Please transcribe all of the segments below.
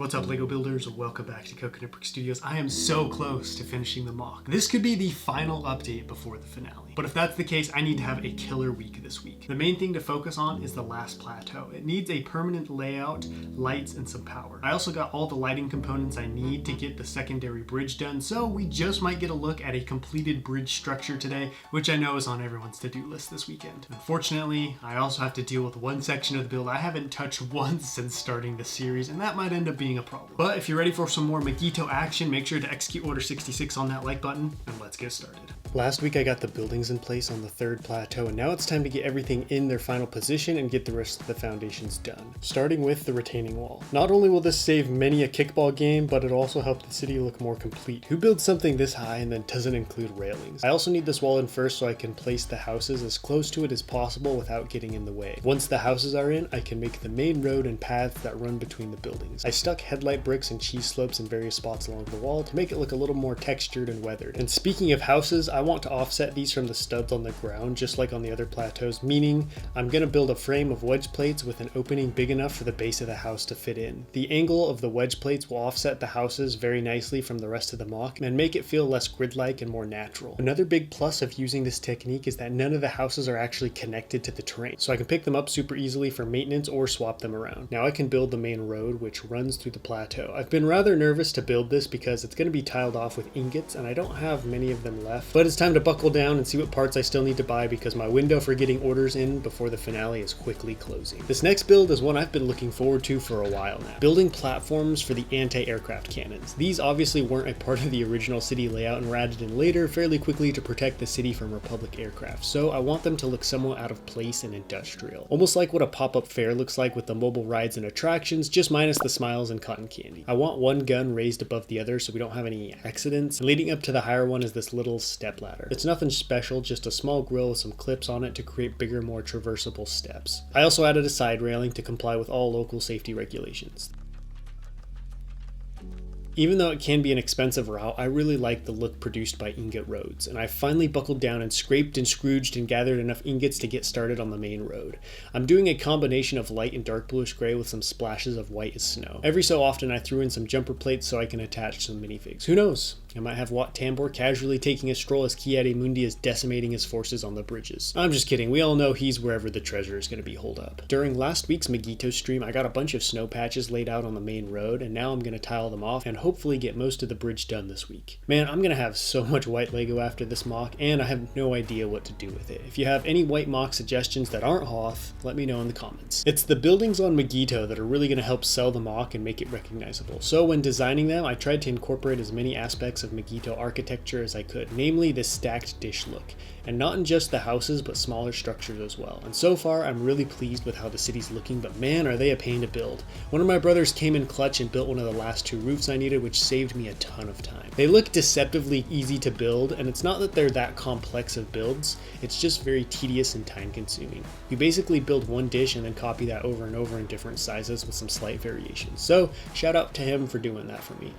What's up, LEGO builders? Welcome back to Coconut Brick Studios. I am so close to finishing the mock. This could be the final update before the finale. But if that's the case, I need to have a killer week this week. The main thing to focus on is the last plateau. It needs a permanent layout, lights, and some power. I also got all the lighting components I need to get the secondary bridge done, so we just might get a look at a completed bridge structure today, which I know is on everyone's to-do list this weekend. Unfortunately, I also have to deal with one section of the build I haven't touched once since starting the series, and that might end up being a problem. But if you're ready for some more Mygeeto action, make sure to execute Order 66 on that like button, and let's get started. Last week I got the buildings in place on the third plateau, and now it's time to get everything in their final position and get the rest of the foundations done. Starting with the retaining wall. Not only will this save many a kickball game, but it'll also help the city look more complete. Who builds something this high and then doesn't include railings? I also need this wall in first so I can place the houses as close to it as possible without getting in the way. Once the houses are in, I can make the main road and paths that run between the buildings. I stuck headlight bricks and cheese slopes in various spots along the wall to make it look a little more textured and weathered. And speaking of houses, I want to offset these from the studs on the ground just like on the other plateaus, meaning I'm going to build a frame of wedge plates with an opening big enough for the base of the house to fit in. The angle of the wedge plates will offset the houses very nicely from the rest of the mock and make it feel less grid-like and more natural. Another big plus of using this technique is that none of the houses are actually connected to the terrain, so I can pick them up super easily for maintenance or swap them around. Now I can build the main road which runs through the plateau. I've been rather nervous to build this because it's going to be tiled off with ingots and I don't have many of them left, but it's time to buckle down and see what parts I still need to buy because my window for getting orders in before the finale is quickly closing. This next build is one I've been looking forward to for a while now. Building platforms for the anti-aircraft cannons. These obviously weren't a part of the original city layout and were added in later fairly quickly to protect the city from Republic aircraft, so I want them to look somewhat out of place and industrial. Almost like what a pop-up fair looks like with the mobile rides and attractions, just minus the smiles and cotton candy. I want one gun raised above the other so we don't have any accidents, and leading up to the higher one is this little step ladder. It's nothing special, just a small grill with some clips on it to create bigger, more traversable steps. I also added a side railing to comply with all local safety regulations. Even though it can be an expensive route, I really like the look produced by Ingot Roads, and I finally buckled down and scraped and scrooged and gathered enough ingots to get started on the main road. I'm doing a combination of light and dark bluish gray with some splashes of white as snow. Every so often I threw in some jumper plates so I can attach some minifigs. Who knows? I might have Wat Tambor casually taking a stroll as Ki-Adi-Mundi is decimating his forces on the bridges. I'm just kidding, we all know he's wherever the treasure is going to be holed up. During last week's Mygeeto stream, I got a bunch of snow patches laid out on the main road, and now I'm going to tile them off and hopefully get most of the bridge done this week. Man, I'm going to have so much white Lego after this mock, and I have no idea what to do with it. If you have any white mock suggestions that aren't Hoth, let me know in the comments. It's the buildings on Mygeeto that are really going to help sell the mock and make it recognizable. So when designing them, I tried to incorporate as many aspects of Mygeeto architecture as I could, namely this stacked dish look, and not in just the houses but smaller structures as well. And so far I'm really pleased with how the city's looking, but man are they a pain to build. One of my brothers came in clutch and built one of the last two roofs I needed, which saved me a ton of time. They look deceptively easy to build, and it's not that they're that complex of builds, it's just very tedious and time consuming. You basically build one dish and then copy that over and over in different sizes with some slight variations. So shout out to him for doing that for me.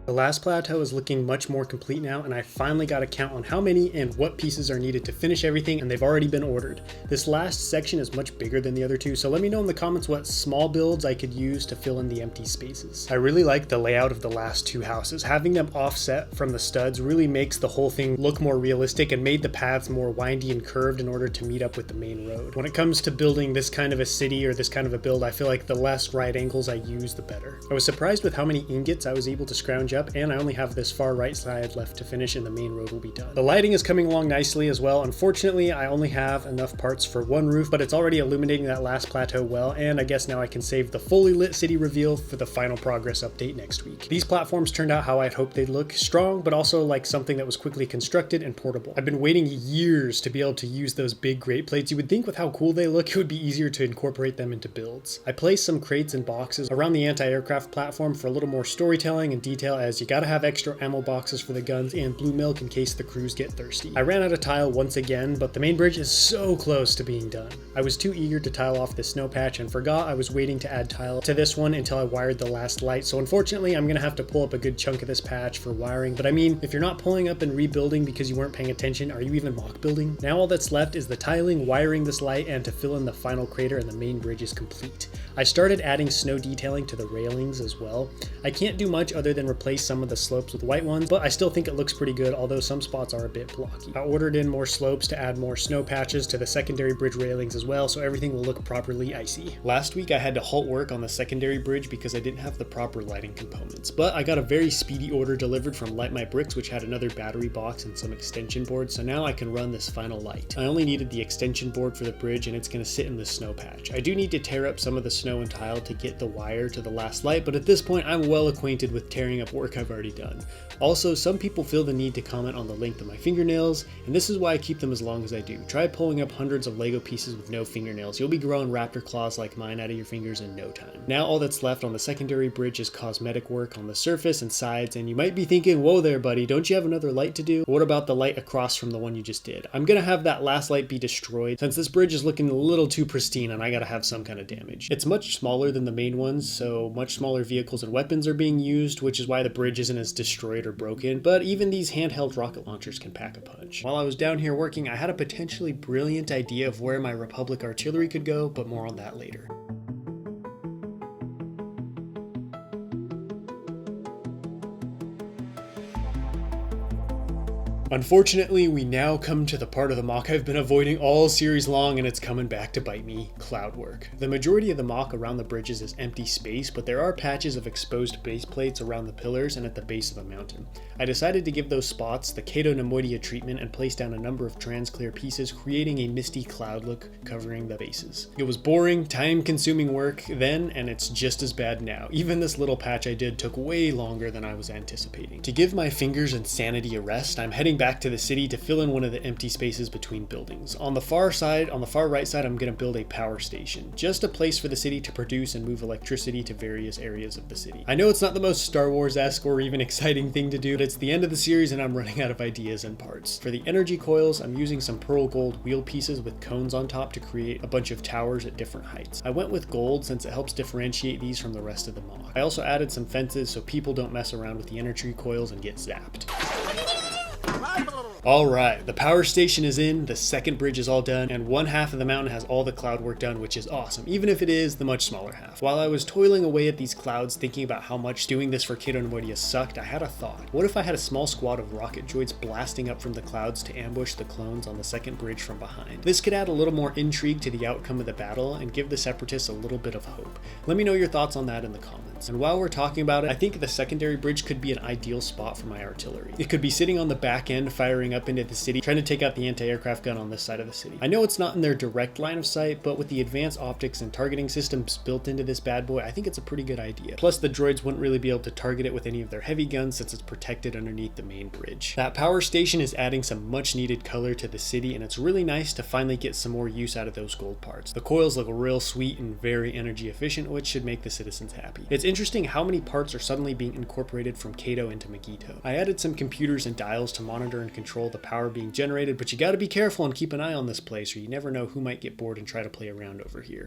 The last plateau is looking much more complete now, and I finally got a count on how many and what pieces are needed to finish everything, and they've already been ordered. This last section is much bigger than the other two, so let me know in the comments what small builds I could use to fill in the empty spaces. I really like the layout of the last two houses. Having them offset from the studs really makes the whole thing look more realistic and made the paths more windy and curved in order to meet up with the main road. When it comes to building this kind of a city or this kind of a build, I feel like the less right angles I use, the better. I was surprised with how many ingots I was able to scrounge up, and I only have this far right side left to finish and the main road will be done. The lighting is coming along nicely as well. Unfortunately, I only have enough parts for one roof, but it's already illuminating that last plateau well, and I guess now I can save the fully lit city reveal for the final progress update next week. These platforms turned out how I'd hoped they'd look, strong, but also like something that was quickly constructed and portable. I've been waiting years to be able to use those big grate plates. You would think with how cool they look, it would be easier to incorporate them into builds. I placed some crates and boxes around the anti-aircraft platform for a little more storytelling and detail supplies, you gotta have extra ammo boxes for the guns, and blue milk in case the crews get thirsty. I ran out of tile once again, but the main bridge is so close to being done. I was too eager to tile off this snow patch and forgot I was waiting to add tile to this one until I wired the last light, so unfortunately I'm gonna have to pull up a good chunk of this patch for wiring. But I mean, if you're not pulling up and rebuilding because you weren't paying attention, are you even mock building? Now all that's left is the tiling, wiring this light, and to fill in the final crater, and the main bridge is complete. I started adding snow detailing to the railings as well. I can't do much other than replace some of the slopes with white ones, but I still think it looks pretty good, although some spots are a bit blocky. I ordered in more slopes to add more snow patches to the secondary bridge railings as well, so everything will look properly icy. Last week I had to halt work on the secondary bridge because I didn't have the proper lighting components, but I got a very speedy order delivered from Light My Bricks, which had another battery box and some extension boards, so now I can run this final light. I only needed the extension board for the bridge, and it's going to sit in the snow patch. I do need to tear up some of the snow and tile to get the wire to the last light, but at this point I'm well acquainted with tearing up work I've already done. Also, some people feel the need to comment on the length of my fingernails, and this is why I keep them as long as I do. Try pulling up hundreds of Lego pieces with no fingernails. You'll be growing raptor claws like mine out of your fingers in no time. Now all that's left on the secondary bridge is cosmetic work on the surface and sides, and you might be thinking, whoa there buddy, don't you have another light to do? What about the light across from the one you just did? I'm gonna have that last light be destroyed since this bridge is looking a little too pristine and I gotta have some kind of damage. It's much smaller than the main ones, so much smaller vehicles and weapons are being used, which is why the bridge isn't as destroyed or broken, but even these handheld rocket launchers can pack a punch. While I was down here working, I had a potentially brilliant idea of where my Republic artillery could go, but more on that later. Unfortunately, we now come to the part of the mock I've been avoiding all series long, and it's coming back to bite me: cloud work. The majority of the mock around the bridges is empty space, but there are patches of exposed base plates around the pillars and at the base of the mountain. I decided to give those spots the Mygeeto City treatment and place down a number of trans-clear pieces, creating a misty cloud look covering the bases. It was boring, time-consuming work then, and it's just as bad now. Even this little patch I did took way longer than I was anticipating. To give my fingers and sanity a rest, I'm heading back to the city to fill in one of the empty spaces between buildings. On the far right side, I'm going to build a power station, just a place for the city to produce and move electricity to various areas of the city. I know it's not the most Star Wars-esque or even exciting thing to do, but it's the end of the series and I'm running out of ideas and parts. For the energy coils, I'm using some pearl gold wheel pieces with cones on top to create a bunch of towers at different heights. I went with gold since it helps differentiate these from the rest of the mock. I also added some fences so people don't mess around with the energy coils and get zapped. Alright, the power station is in, the second bridge is all done, and one half of the mountain has all the cloud work done, which is awesome, even if it is the much smaller half. While I was toiling away at these clouds, thinking about how much doing this for Mygeeto City sucked, I had a thought. What if I had a small squad of rocket droids blasting up from the clouds to ambush the clones on the second bridge from behind? This could add a little more intrigue to the outcome of the battle and give the separatists a little bit of hope. Let me know your thoughts on that in the comments. And while we're talking about it, I think the secondary bridge could be an ideal spot for my artillery. It could be sitting on the back end, firing up into the city, trying to take out the anti-aircraft gun on this side of the city. I know it's not in their direct line of sight, but with the advanced optics and targeting systems built into this bad boy, I think it's a pretty good idea. Plus, the droids wouldn't really be able to target it with any of their heavy guns since it's protected underneath the main bridge. That power station is adding some much needed color to the city, and it's really nice to finally get some more use out of those gold parts. The coils look real sweet and very energy efficient, which should make the citizens happy. It's interesting how many parts are suddenly being incorporated from Mygeeto into Mygeeto. I added some computers and dials to monitor and control the power being generated, but you gotta be careful and keep an eye on this place, or you never know who might get bored and try to play around over here.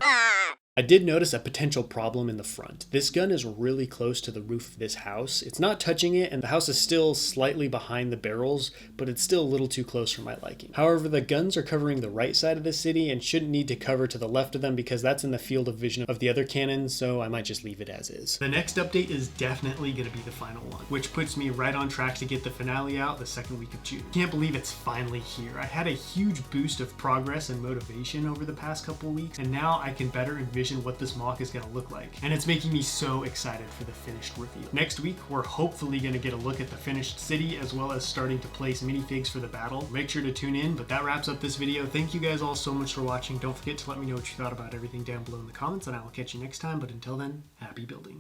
I did notice a potential problem in the front. This gun is really close to the roof of this house. It's not touching it, and the house is still slightly behind the barrels, but it's still a little too close for my liking. However, the guns are covering the right side of the city and shouldn't need to cover to the left of them because that's in the field of vision of the other cannons, so I might just leave it as is. The next update is definitely going to be the final one, which puts me right on track to get the finale out the second week of June. Can't believe it's finally here. I had a huge boost of progress and motivation over the past couple weeks, and now I can better envision what this mock is going to look like, and it's making me so excited for the finished reveal. Next week, we're hopefully going to get a look at the finished city as well as starting to place minifigs for the battle. Make sure to tune in, but that wraps up this video. Thank you guys all so much for watching. Don't forget to let me know what you thought about everything down below in the comments, and I will catch you next time, but until then, happy building.